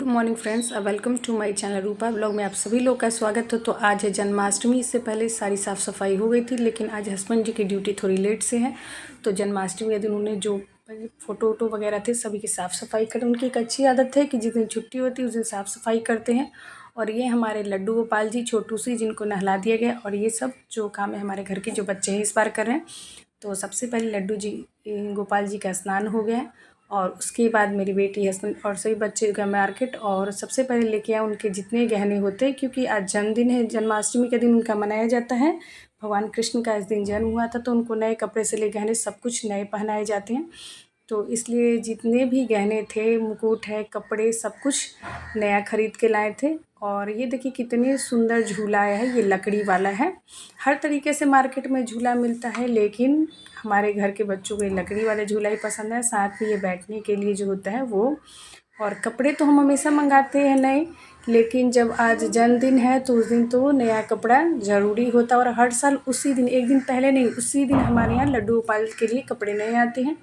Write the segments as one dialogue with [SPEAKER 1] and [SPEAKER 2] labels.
[SPEAKER 1] Morning friends, welcome to my channel Rupa blog में आप सभी लोग का स्वागत हो। तो आज है जन्माष्टमी। इससे पहले सारी साफ़ सफाई हो गई थी, लेकिन आज हस्बैंड जी की ड्यूटी थोड़ी लेट से है। तो जन्माष्टमी के दिन उन्हें जो फ़ोटो वोटो वगैरह थे सभी की साफ़ सफाई करें। उनकी एक अच्छी आदत है कि जिस दिन छुट्टी होती है उस दिन साफ़ सफाई करते हैं। और ये हमारे लड्डू गोपाल जी छोटू सी, जिनको नहला दिया गया। और ये सब जो काम है हमारे घर के जो बच्चे हैं इस बार कर रहे हैं। तो सबसे पहले लड्डू जी गोपाल जी का स्नान हो गया है। और उसके बाद मेरी बेटी हस्बैंड और सभी बच्चे गए मार्केट। और सबसे पहले लेके आए उनके जितने गहने होते हैं, क्योंकि आज जन्मदिन है, जन्माष्टमी के दिन उनका मनाया जाता है। भगवान कृष्ण का इस दिन जन्म हुआ था, तो उनको नए कपड़े से ले गहने सब कुछ नए पहनाए जाते हैं। तो इसलिए जितने भी गहने थे, मुकुट है, कपड़े, सब कुछ नया खरीद के लाए थे। और ये देखिए कितने सुंदर झूला आया है, ये लकड़ी वाला है। हर तरीके से मार्केट में झूला मिलता है, लेकिन हमारे घर के बच्चों को ये लकड़ी वाले झूला ही पसंद है। साथ में ये बैठने के लिए जो होता है वो। और कपड़े तो हम हमेशा मंगाते हैं नए, लेकिन जब आज जन्मदिन है तो उस दिन तो नया कपड़ा ज़रूरी होता है। और हर साल उसी दिन, एक दिन पहले नहीं, उसी दिन हमारे यहाँ लड्डू गोपाल के लिए कपड़े नए आते हैं।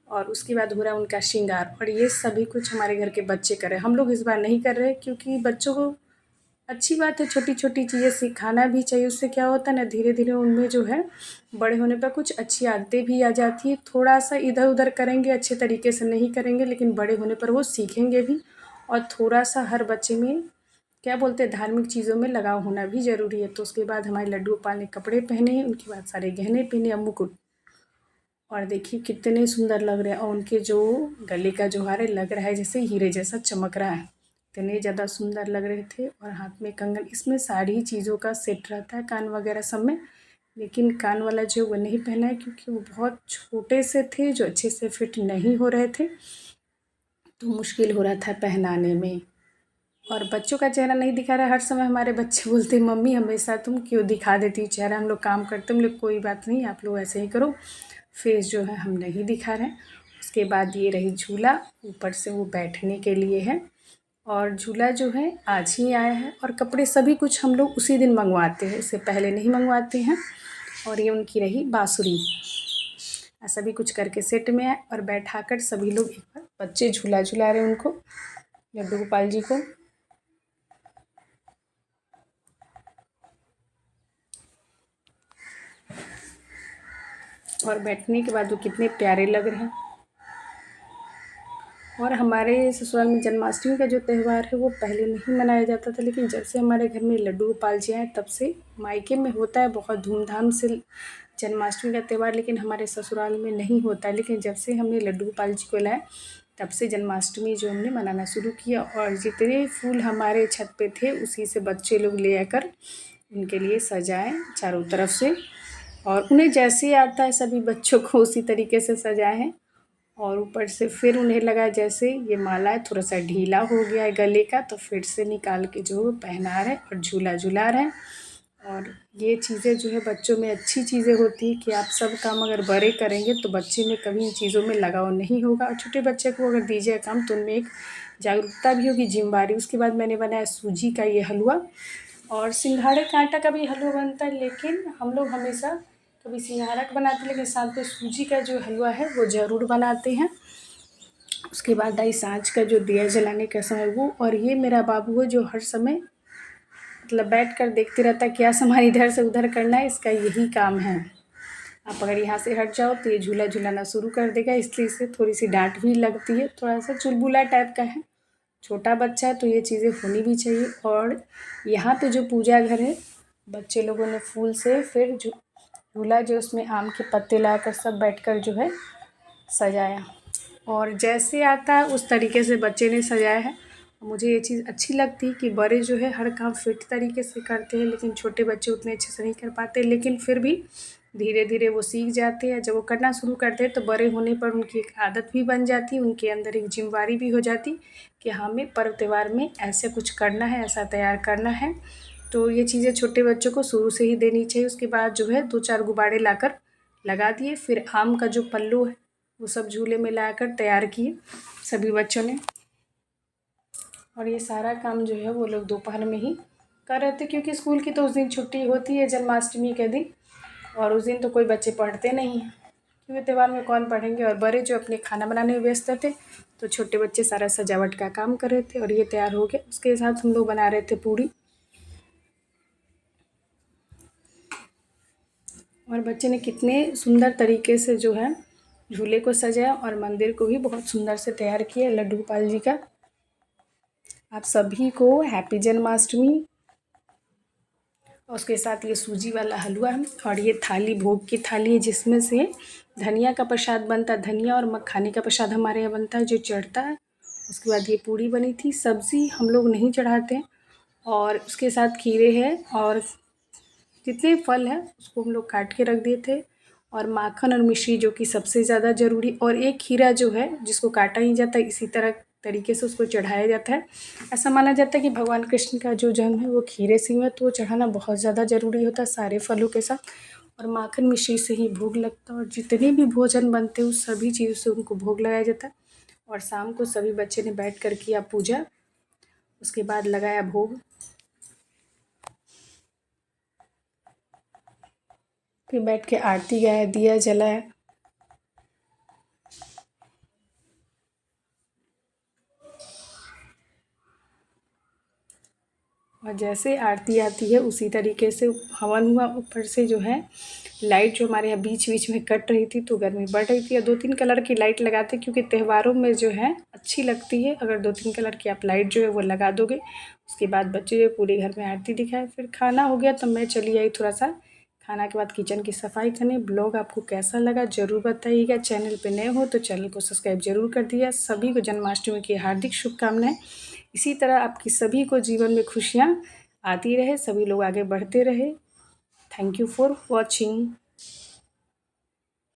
[SPEAKER 1] और उसके बाद हो रहा है उनका श्रृंगार। और ये सभी कुछ हमारे घर के बच्चे कर रहे हैं। हम लोग इस बार नहीं कर रहे, क्योंकि बच्चों को अच्छी बात है, छोटी छोटी चीज़ें सिखाना भी चाहिए। उससे क्या होता है ना, धीरे धीरे उनमें जो है बड़े होने पर कुछ अच्छी आदतें भी आ जाती है। थोड़ा सा इधर उधर करेंगे, अच्छे तरीके से नहीं करेंगे, लेकिन बड़े होने पर वो सीखेंगे भी। और थोड़ा सा हर बच्चे में क्या बोलते हैं, धार्मिक चीज़ों में लगाव होना भी ज़रूरी है। तो उसके बाद हमारे लड्डू गोपाल ने कपड़े पहने हैं, उनके बाद सारे गहने पहने, अब मुकुट। और देखिए कितने सुंदर लग रहे हैं। और उनके जो गले का जो हार है, लग रहा है जैसे हीरे जैसा चमक रहा है। इतने ज़्यादा सुंदर लग रहे थे। और हाथ में कंगन, इसमें सारी चीज़ों का सेट रहता है, कान वगैरह सब में। लेकिन कान वाला जो वो नहीं पहना है, क्योंकि वो बहुत छोटे से थे, जो अच्छे से फिट नहीं हो रहे थे, तो मुश्किल हो रहा था पहनाने में। और बच्चों का चेहरा नहीं दिखा रहा। हर समय हमारे बच्चे बोलते मम्मी हमेशा तुम क्यों दिखा देती हो चेहरा, हम लोग काम करते हैं। हम लोग कोई बात नहीं, आप लोग ऐसे ही करो, फेस जो है हम नहीं दिखा रहे हैं। उसके बाद ये रही झूला, ऊपर से वो बैठने के लिए है। और झूला जो है आज ही आया है। और कपड़े सभी कुछ हम लोग उसी दिन मंगवाते हैं, इससे पहले नहीं मंगवाते हैं। और ये उनकी रही बाँसुरी। सभी कुछ करके सेट में आए और बैठाकर सभी लोग एक बार बच्चे झूला झूला रहे उनको, लड्डू गोपाल जी को। और बैठने के बाद वो कितने प्यारे लग रहे हैं। और हमारे ससुराल में जन्माष्टमी का जो त्यौहार है वो पहले नहीं मनाया जाता था, लेकिन जब से हमारे घर में लड्डू गोपाल जी आए तब से मायके में होता है बहुत धूमधाम से जन्माष्टमी का त्यौहार, लेकिन हमारे ससुराल में नहीं होता है। लेकिन जब से हमने लड्डू गोपाल जी को लाया तब से जन्माष्टमी जो हमने मनाना शुरू किया। और जितने फूल हमारे छत पे थे उसी से बच्चे लोग ले आकर उनके लिए सजाएं चारों तरफ से। और उन्हें जैसे आता है सभी बच्चों को उसी तरीके से सजाए हैं। और ऊपर से फिर उन्हें लगा जैसे ये माला है थोड़ा सा ढीला हो गया है गले का, तो फिर से निकाल के जो पहना रहे और झूला झूला रहे हैं। और ये चीज़ें जो है बच्चों में अच्छी चीज़ें होती है कि आप सब काम अगर बड़े करेंगे तो बच्चे में कभी इन चीज़ों में लगाव नहीं होगा। और छोटे बच्चे को अगर दीजिए काम तो उनमें एक जागरूकता भी होगी, जिम्मेदारी। उसके बाद मैंने बनाया सूजी का ये हलवा। और सिंघाड़े का आटा का भी हलवा बनता है, लेकिन हम लोग हमेशा कभी सिंघाड़ा का बनाते हैं, लेकिन साथ में सूजी का जो हलवा है वो ज़रूर बनाते हैं। उसके बाद आई सांझ का जो दिया जलाने का समय वो। और ये मेरा बाबू है जो हर समय मतलब बैठ कर देखते रहता है क्या सामान इधर से उधर करना है, इसका यही काम है। आप अगर यहाँ से हट जाओ तो ये झूला झूलाना शुरू कर देगा, इसलिए इसे थोड़ी सी डांट भी लगती है। थोड़ा सा चुलबुला टाइप का है, छोटा बच्चा है, तो ये चीज़ें होनी भी चाहिए। और यहाँ पे जो पूजा घर है, बच्चे लोगों ने फूल से फिर झूला जो उसमें आम के पत्ते लाकर सब बैठकर जो है सजाया। और जैसे आता है उस तरीके से बच्चे ने सजाया है। मुझे ये चीज़ अच्छी लगती है कि बड़े जो है हर काम फिट तरीके से करते हैं, लेकिन छोटे बच्चे उतने अच्छे से नहीं कर पाते। लेकिन फिर भी धीरे धीरे वो सीख जाते हैं। जब वो करना शुरू करते हैं तो बड़े होने पर उनकी एक आदत भी बन जाती है, उनके अंदर एक जिम्मेदारी भी हो जाती कि हमें पर्व त्यौहार में ऐसे कुछ करना है, ऐसा तैयार करना है। तो ये चीज़ें छोटे बच्चों को शुरू से ही देनी चाहिए। उसके बाद जो है 2-4 गुब्बारे लाकर लगा दिए, फिर आम का जो पल्लू है वो सब झूले में लाकर तैयार किए सभी बच्चों ने। और ये सारा काम जो है वो लोग दोपहर में ही कर रहे थे, क्योंकि स्कूल की तो उस दिन छुट्टी होती है जन्माष्टमी के दिन। और उस दिन तो कोई बच्चे पढ़ते नहीं हैं, क्योंकि त्यौहार में कौन पढ़ेंगे। और बड़े जो अपने खाना बनाने में व्यस्त थे, तो छोटे बच्चे सारा सजावट का काम कर रहे थे और ये तैयार हो गया। उसके साथ हम लोग बना रहे थे पूड़ी, और बच्चे ने कितने सुंदर तरीके से जो है झूले को सजाया और मंदिर को भी बहुत सुंदर से तैयार किया लड्डू गोपाल जी का। आप सभी को हैप्पी जन्माष्टमी। और उसके साथ ये सूजी वाला हलवा है और ये थाली भोग की थाली है, जिसमें से धनिया का प्रसाद बनता है। धनिया और मखाने का प्रसाद हमारे यहाँ बनता है जो चढ़ता है। उसके बाद ये पूड़ी बनी थी। सब्ज़ी हम लोग नहीं चढ़ाते हैं। और उसके साथ खीरे हैं और जितने फल हैं उसको हम लोग काट के रख दिए थे, और माखन और मिश्री जो कि सबसे ज़्यादा ज़रूरी, और एक खीरा जो है जिसको काटा नहीं जाता, इसी तरह तरीके से उसको चढ़ाया जाता है। ऐसा माना जाता है कि भगवान कृष्ण का जो जन्म है वो खीरे से हुआ है, तो वो चढ़ाना बहुत ज़्यादा ज़रूरी होता है सारे फलों के साथ। और माखन मिश्री से ही भोग लगता है, और जितने भी भोजन बनते हैं उस सभी चीज़ों से उनको भोग लगाया जाता है। और शाम को सभी बच्चे ने बैठ कर किया पूजा, उसके बाद लगाया भोग, फिर बैठ के आरती गाया, दिया जलाया। और जैसे आरती आती है उसी तरीके से हवन हुआ। ऊपर से जो है लाइट जो हमारे यहाँ बीच बीच में कट रही थी तो गर्मी बढ़ रही थी। 2-3 कलर की लाइट लगाते क्योंकि त्योहारों में जो है अच्छी लगती है। अगर 2-3 कलर की आप लाइट जो है वो लगा दोगे। उसके बाद बच्चे जो पूरे घर में आरती दिखाए। फिर खाना हो गया तो मैं चली आई थोड़ा सा खाना के बाद किचन की सफाई करने। ब्लॉग आपको कैसा लगा ज़रूर बताइएगा। चैनल पे नए हो तो चैनल को सब्सक्राइब जरूर कर दिया। सभी को जन्माष्टमी की हार्दिक शुभकामनाएं। इसी तरह आपकी सभी को जीवन में खुशियाँ आती रहे, सभी लोग आगे बढ़ते रहे। Thank you for watching.